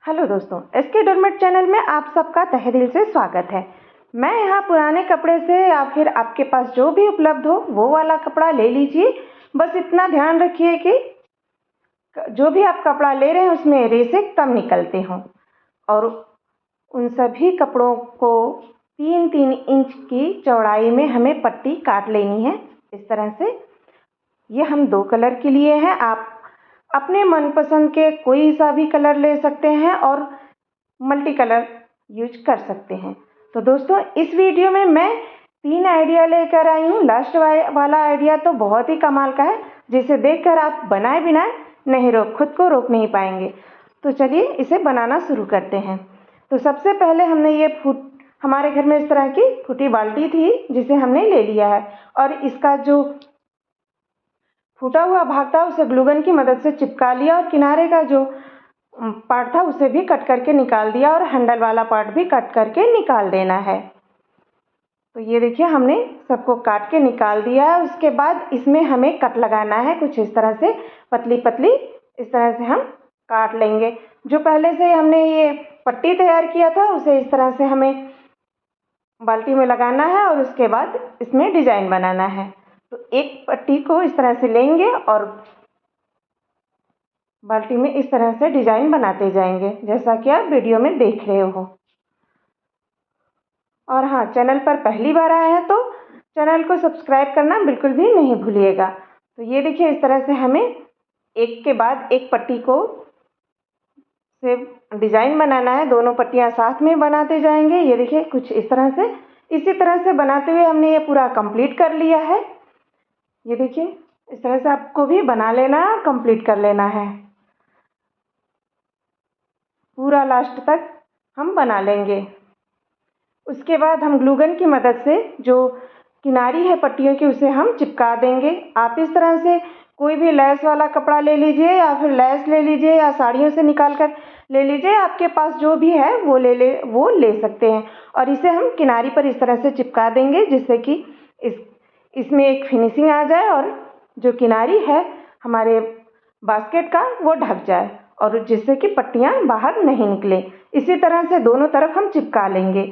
Hello दोस्तों, SK doormat channel में आप सबका तहे दिल से स्वागत है। मैं यहाँ पुराने कपड़े से या फिर आपके पास जो भी उपलब्ध हो वो वाला कपड़ा ले लीजिए। बस इतना ध्यान रखिए कि जो भी आप कपड़ा ले रहे हैं उसमें रेशे कम निकलते हों, और उन सभी कपड़ों को 3-3 इंच की चौड़ाई में हमें पट्टी काट लेनी है। इस तरह से ये हम 2 कलर के लिए हैं। आप अपने मनपसंद के कोई सा भी कलर ले सकते हैं और मल्टी कलर यूज कर सकते हैं। तो दोस्तों, इस वीडियो में मैं 3 आइडिया लेकर आई हूँ। लास्ट वाला आइडिया तो बहुत ही कमाल का है, जिसे देखकर आप बनाए बिना खुद को रोक नहीं पाएंगे। तो चलिए इसे बनाना शुरू करते हैं। तो सबसे पहले हमने हमारे घर में इस तरह की फूटी बाल्टी थी, जिसे हमने ले लिया है, और इसका जो फूटा हुआ भाग था उसे ग्लूगन की मदद से चिपका लिया, और किनारे का जो पार्ट था उसे भी कट करके निकाल दिया, और हैंडल वाला पार्ट भी कट करके निकाल देना है। तो ये देखिए, हमने सबको काट के निकाल दिया है। उसके बाद इसमें हमें कट लगाना है, कुछ इस तरह से पतली पतली इस तरह से हम काट लेंगे। जो पहले से हमने ये पट्टी तैयार किया था उसे इस तरह से हमें बाल्टी में लगाना है, और उसके बाद इसमें डिजाइन बनाना है। तो एक पट्टी को इस तरह से लेंगे और बाल्टी में इस तरह से डिजाइन बनाते जाएंगे, जैसा कि आप वीडियो में देख रहे हो। और हाँ, चैनल पर पहली बार आए हैं तो चैनल को सब्सक्राइब करना बिल्कुल भी नहीं भूलिएगा। तो ये देखिए, इस तरह से हमें एक के बाद एक पट्टी को से डिजाइन बनाना है। दोनों पट्टियां साथ में बनाते जाएंगे। ये देखिए, कुछ इस तरह से, इसी तरह से बनाते हुए हमने ये पूरा कंप्लीट कर लिया है। ये देखिए, इस तरह से आपको भी बना लेना है और कंप्लीट कर लेना है। पूरा लास्ट तक हम बना लेंगे। उसके बाद हम ग्लूगन की मदद से जो किनारी है पट्टियों की उसे हम चिपका देंगे। आप इस तरह से कोई भी लैस वाला कपड़ा ले लीजिए, या फिर लैस ले लीजिए, या साड़ियों से निकाल कर ले लीजिए। आपके पास जो भी है वो ले सकते हैं, और इसे हम किनारी पर इस तरह से चिपका देंगे, जिससे कि इसमें एक फिनिशिंग आ जाए, और जो किनारी है हमारे बास्केट का वो ढक जाए, और जिससे कि पट्टियां बाहर नहीं निकले। इसी तरह से दोनों तरफ हम चिपका लेंगे,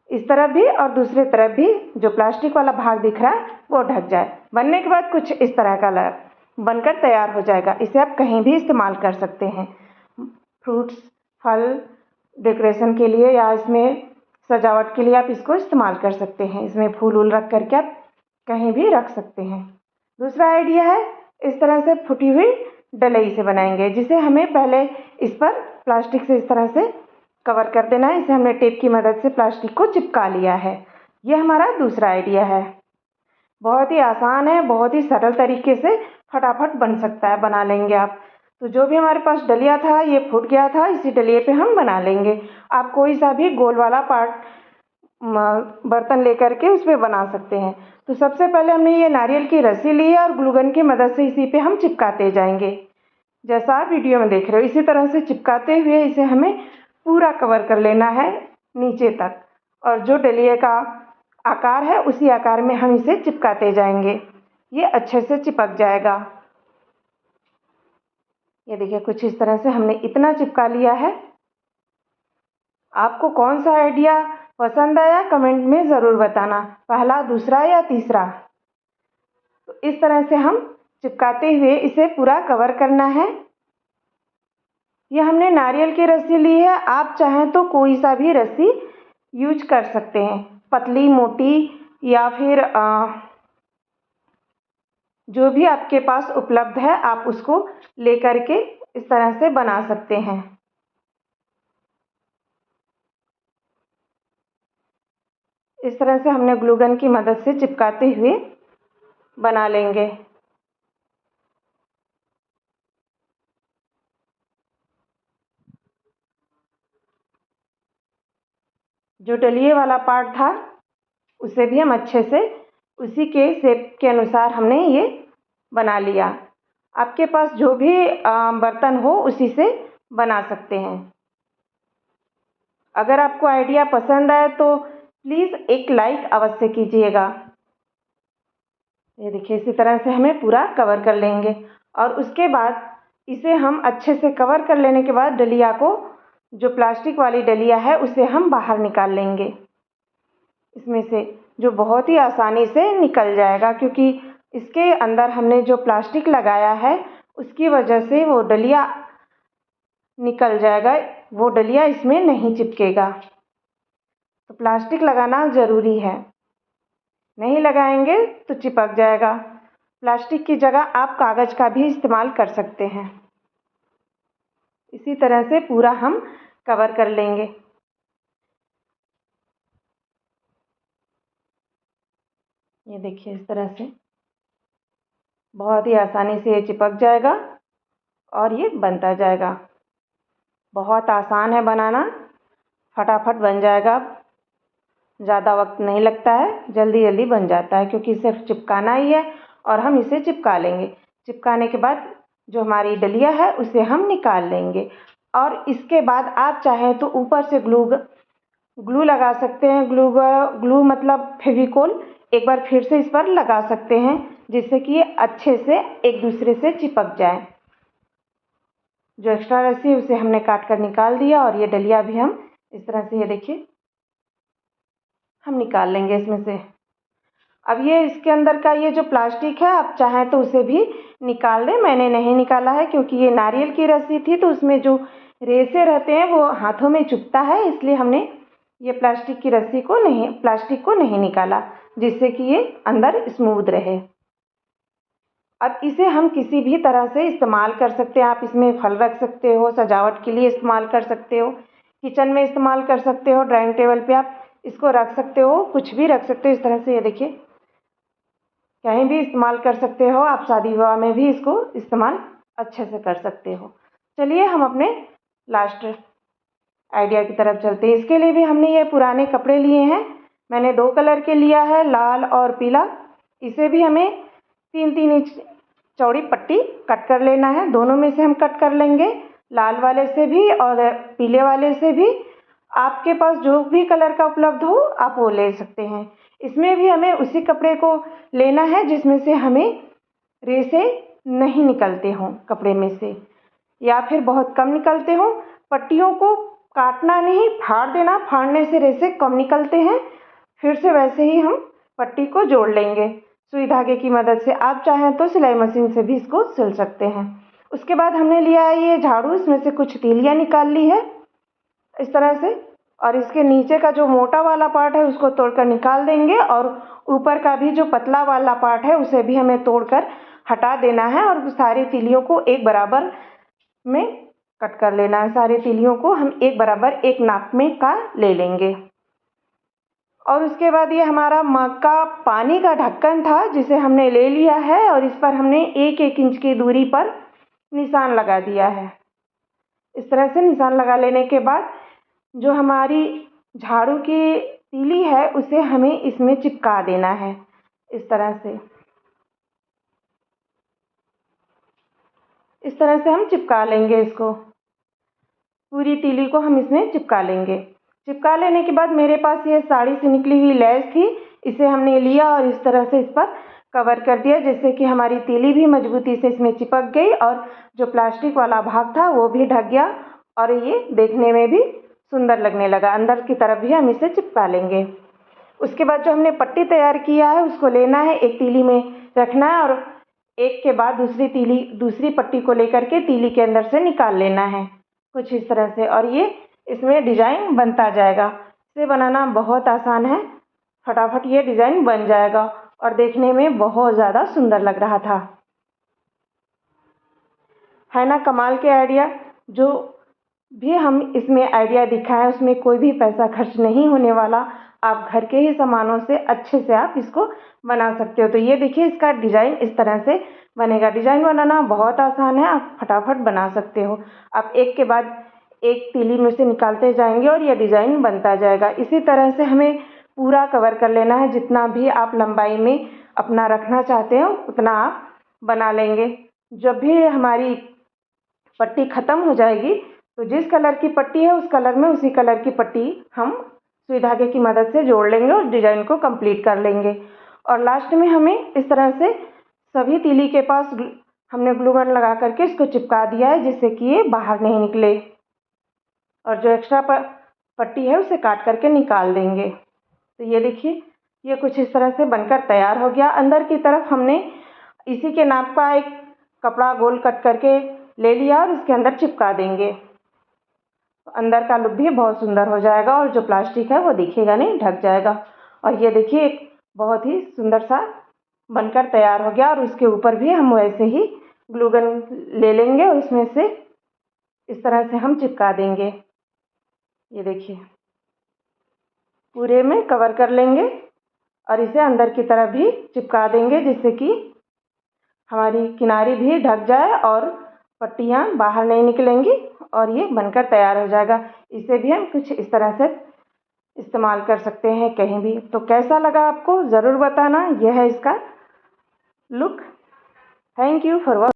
इस तरफ भी और दूसरी तरफ भी। जो प्लास्टिक वाला भाग दिख रहा है वो ढक जाए। बनने के बाद कुछ इस तरह का बनकर तैयार हो जाएगा। इसे आप कहीं भी इस्तेमाल कर सकते हैं, फ्रूट्स, फल डेकोरेशन के लिए, या इसमें सजावट के लिए आप इसको इस्तेमाल कर सकते हैं। इसमें फूल वूल रख करके आप कहीं भी रख सकते हैं। दूसरा आइडिया है, इस तरह से फूटी हुई डलई से बनाएंगे, जिसे हमें पहले इस पर प्लास्टिक से इस तरह से कवर कर देना है। इसे हमने टेप की मदद से प्लास्टिक को चिपका लिया है। ये हमारा दूसरा आइडिया है। बहुत ही आसान है, बहुत ही सरल तरीके से फटाफट बन सकता है, बना लेंगे आप। तो जो भी हमारे पास डलिया था ये फूट गया था, इसी डलिए पे हम बना लेंगे। आप कोई सा भी गोल वाला पार्ट बर्तन लेकर के उस पर बना सकते हैं। तो सबसे पहले हमने ये नारियल की रस्सी ली है, और ग्लूगन की मदद से इसी पे हम चिपकाते जाएंगे, जैसा आप वीडियो में देख रहे हो। इसी तरह से चिपकाते हुए इसे हमें पूरा कवर कर लेना है नीचे तक, और जो डलिए का आकार है उसी आकार में हम इसे चिपकाते जाएंगे। ये अच्छे से चिपक जाएगा। ये देखिए, कुछ इस तरह से हमने इतना चिपका लिया है। आपको कौन सा आइडिया पसंद आया कमेंट में ज़रूर बताना, पहला, दूसरा या तीसरा। तो इस तरह से हम चिपकाते हुए इसे पूरा कवर करना है। ये हमने नारियल की रस्सी ली है, आप चाहें तो कोई सा भी रस्सी यूज कर सकते हैं, पतली, मोटी, या फिर जो भी आपके पास उपलब्ध है आप उसको लेकर के इस तरह से बना सकते हैं। इस तरह से हमने ग्लूगन की मदद से चिपकाते हुए बना लेंगे। जो डलिए वाला पार्ट था उसे भी हम अच्छे से उसी के शेप के अनुसार हमने ये बना लिया। आपके पास जो भी बर्तन हो उसी से बना सकते हैं। अगर आपको आइडिया पसंद आए तो प्लीज़ एक लाइक अवश्य कीजिएगा। ये देखिए, इसी तरह से हमें पूरा कवर कर लेंगे, और उसके बाद इसे हम अच्छे से कवर कर लेने के बाद डलिया को जो प्लास्टिक वाली डलिया है उसे हम बाहर निकाल लेंगे इसमें से, जो बहुत ही आसानी से निकल जाएगा, क्योंकि इसके अंदर हमने जो प्लास्टिक लगाया है उसकी वजह से वो डलिया निकल जाएगा, वो डलिया इसमें नहीं चिपकेगा। तो प्लास्टिक लगाना ज़रूरी है, नहीं लगाएंगे तो चिपक जाएगा। प्लास्टिक की जगह आप कागज़ का भी इस्तेमाल कर सकते हैं। इसी तरह से पूरा हम कवर कर लेंगे। ये देखिए, इस तरह से बहुत ही आसानी से ये चिपक जाएगा और ये बनता जाएगा। बहुत आसान है बनाना, फटाफट बन जाएगा, ज़्यादा वक्त नहीं लगता है, जल्दी जल्दी बन जाता है, क्योंकि सिर्फ चिपकाना ही है और हम इसे चिपका लेंगे। चिपकाने के बाद जो हमारी डलिया है उसे हम निकाल लेंगे और इसके बाद आप चाहें तो ऊपर से ग्लू लगा सकते हैं। ग्लू मतलब फेविकोल एक बार फिर से इस पर लगा सकते हैं, जिससे कि ये अच्छे से एक दूसरे से चिपक जाए। जो एक्स्ट्रा रस्सी है उसे हमने काट कर निकाल दिया और ये डलिया भी हम इस तरह से, ये देखिए, हम निकाल लेंगे इसमें से। अब ये इसके अंदर का ये जो प्लास्टिक है, आप चाहें तो उसे भी निकाल दें। मैंने नहीं निकाला है क्योंकि ये नारियल की रस्सी थी, तो उसमें जो रेशे रहते हैं वो हाथों में चुभता है, इसलिए हमने ये प्लास्टिक को नहीं निकाला, जिससे कि ये अंदर स्मूथ रहे। अब इसे हम किसी भी तरह से इस्तेमाल कर सकते हैं। आप इसमें फल रख सकते हो, सजावट के लिए इस्तेमाल कर सकते हो, किचन में इस्तेमाल कर सकते हो, ड्राइंग टेबल पे आप इसको रख सकते हो, कुछ भी रख सकते हो इस तरह से। ये देखिए, कहीं भी इस्तेमाल कर सकते हो आप, शादी विवाह में भी इसको इस्तेमाल अच्छे से कर सकते हो। चलिए हम अपने लास्ट आइडिया की तरफ चलते हैं। इसके लिए भी हमने ये पुराने कपड़े लिए हैं, मैंने 2 कलर के लिया है, लाल और पीला। इसे भी हमें 3-3 इंच चौड़ी पट्टी कट कर लेना है, दोनों में से हम कट कर लेंगे, लाल वाले से भी और पीले वाले से भी। आपके पास जो भी कलर का उपलब्ध हो आप वो ले सकते हैं। इसमें भी हमें उसी कपड़े को लेना है जिसमें से हमें रेशे नहीं निकलते हों कपड़े में से, या फिर बहुत कम निकलते हों। पट्टियों को काटना नहीं, फाड़ देना, फाड़ने से रेशे कम निकलते हैं। फिर से वैसे ही हम पट्टी को जोड़ लेंगे सुई धागे की मदद से। आप चाहें तो सिलाई मशीन से भी इसको सिल सकते हैं। उसके बाद हमने लिया है ये झाड़ू, इसमें से कुछ तीलियाँ निकाल ली है इस तरह से, और इसके नीचे का जो मोटा वाला पार्ट है उसको तोड़कर निकाल देंगे और ऊपर का भी जो पतला वाला पार्ट है उसे भी हमें तोड़कर हटा देना है और सारी तीलियों को एक बराबर में कट कर लेना है। सारी तीलियों को हम एक बराबर एक नाप में का ले लेंगे। और उसके बाद ये हमारा मग का पानी का ढक्कन था जिसे हमने ले लिया है और इस पर हमने 1-1 इंच की दूरी पर निशान लगा दिया है। इस तरह से निशान लगा लेने के बाद जो हमारी झाड़ू की तीली है उसे हमें इसमें चिपका देना है इस तरह से। इस तरह से हम चिपका लेंगे इसको, पूरी तीली को हम इसमें चिपका लेंगे। चिपका लेने के बाद मेरे पास ये साड़ी से निकली हुई लेस थी, इसे हमने लिया और इस तरह से इस पर कवर कर दिया, जिससे कि हमारी तीली भी मजबूती से इसमें चिपक गई और जो प्लास्टिक वाला भाग था वो भी ढक गया और ये देखने में भी सुंदर लगने लगा। अंदर की तरफ भी हम इसे चिपका लेंगे। उसके बाद जो हमने पट्टी तैयार किया है उसको लेना है, एक तीली में रखना है और एक के बाद दूसरी पट्टी को लेकर के तीली के अंदर से निकाल लेना है कुछ इस तरह से, और ये इसमें डिज़ाइन बनता जाएगा। इसे बनाना बहुत आसान है, फटाफट ये डिज़ाइन बन जाएगा और देखने में बहुत ज़्यादा सुंदर लग रहा था, है ना कमाल के आइडिया। जो भी हम इसमें आइडिया दिखाएं उसमें कोई भी पैसा खर्च नहीं होने वाला, आप घर के ही सामानों से अच्छे से आप इसको बना सकते हो। तो ये देखिए, इसका डिज़ाइन इस तरह से बनेगा। डिज़ाइन बनाना बहुत आसान है, आप फटाफट बना सकते हो। आप एक के बाद एक तीली में से निकालते जाएंगे और यह डिज़ाइन बनता जाएगा। इसी तरह से हमें पूरा कवर कर लेना है, जितना भी आप लंबाई में अपना रखना चाहते हो उतना आप बना लेंगे। जब भी हमारी पट्टी ख़त्म हो जाएगी तो जिस कलर की पट्टी है उस कलर में उसी कलर की पट्टी हम सुई धागे की मदद से जोड़ लेंगे और डिज़ाइन को कंप्लीट कर लेंगे। और लास्ट में हमें इस तरह से सभी तीली के पास हमने ग्लू गन लगा करके इसको चिपका दिया है, जिससे कि ये बाहर नहीं निकले। और जो एक्स्ट्रा पट्टी है उसे काट करके निकाल देंगे। तो ये देखिए, ये कुछ इस तरह से बनकर तैयार हो गया। अंदर की तरफ हमने इसी के नाप का एक कपड़ा गोल कट करके ले लिया और इसके अंदर चिपका देंगे। तो अंदर का लुक भी बहुत सुंदर हो जाएगा और जो प्लास्टिक है वो दिखेगा नहीं, ढक जाएगा। और ये देखिए, एक बहुत ही सुंदर सा बनकर तैयार हो गया। और उसके ऊपर भी हम वैसे ही ग्लू गन ले लेंगे और इसमें से इस तरह से हम चिपका देंगे। ये देखिए, पूरे में कवर कर लेंगे और इसे अंदर की तरफ भी चिपका देंगे, जिससे कि हमारी किनारी भी ढक जाए और पट्टियाँ बाहर नहीं निकलेंगी और ये बनकर तैयार हो जाएगा। इसे भी हम कुछ इस तरह से इस्तेमाल कर सकते हैं कहीं भी। तो कैसा लगा आपको ज़रूर बताना। यह है इसका look. Thank you for watching.